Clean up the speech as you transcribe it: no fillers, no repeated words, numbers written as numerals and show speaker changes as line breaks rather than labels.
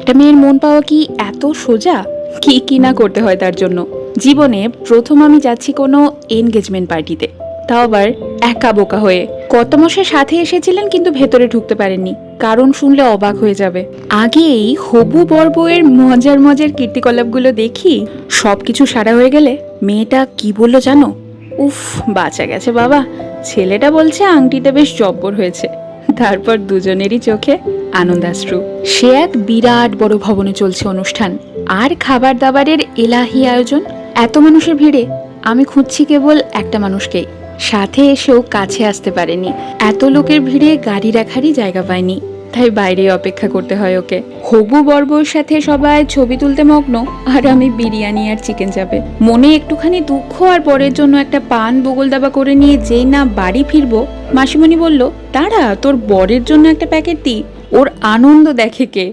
একটা মেয়ের মন পাওয়া কি এত সোজা? কি কি না করতে হয় তার জন্য। জীবনে প্রথম আমি যাচ্ছি কোনো এনগেজমেন্ট পার্টিতে, তাও আবার একা বোকা হয়ে। কর্তামশাই সাথে এসেছিলেন কিন্তু ভেতরে ঢুকতে পারেননি, কারণ শুনলে অবাক হয়ে যাবে। আগেই হবু বর বউয়ের মজার মজার কীর্তিকলাপগুলো দেখি, সবকিছু সারা হয়ে গেলে মেয়েটা কি বললো জানো? উফ, বাঁচা গেছে বাবা। ছেলেটা বলছে আংটিটা বেশ জব্বর হয়েছে। তারপর দুজনেরই চোখে আনন্দাশ্রু। সে এক বিরাট বড় ভবনে চলছে অনুষ্ঠান, আর খাবার দাবারের এলাহি আয়োজন। এত মানুষের ভিড়ে আমি খুঁজছি কেবল একটা মানুষকেই। সাথে এসেও কাছে আসতে পারেনি, এত লোকের ভিড়ে গাড়ি রাখারই জায়গা পায়নি, তাই বাইরে অপেক্ষা করতে হয় ওকে। হবু বর্বর সাথে সবাই ছবি তুলতে মগ্ন, আর আমি বিরিয়ানি আর চিকেন চাপে। মনে একটুখানি দুঃখ আর পরের জন্য একটা পান বগল দাবা করে নিয়ে যেই না বাড়ি ফিরবো, মাসিমণি বলল, দাঁড়া, তোর বরের জন্য একটা প্যাকেট দি, ওর আনন্দ দেখে কে।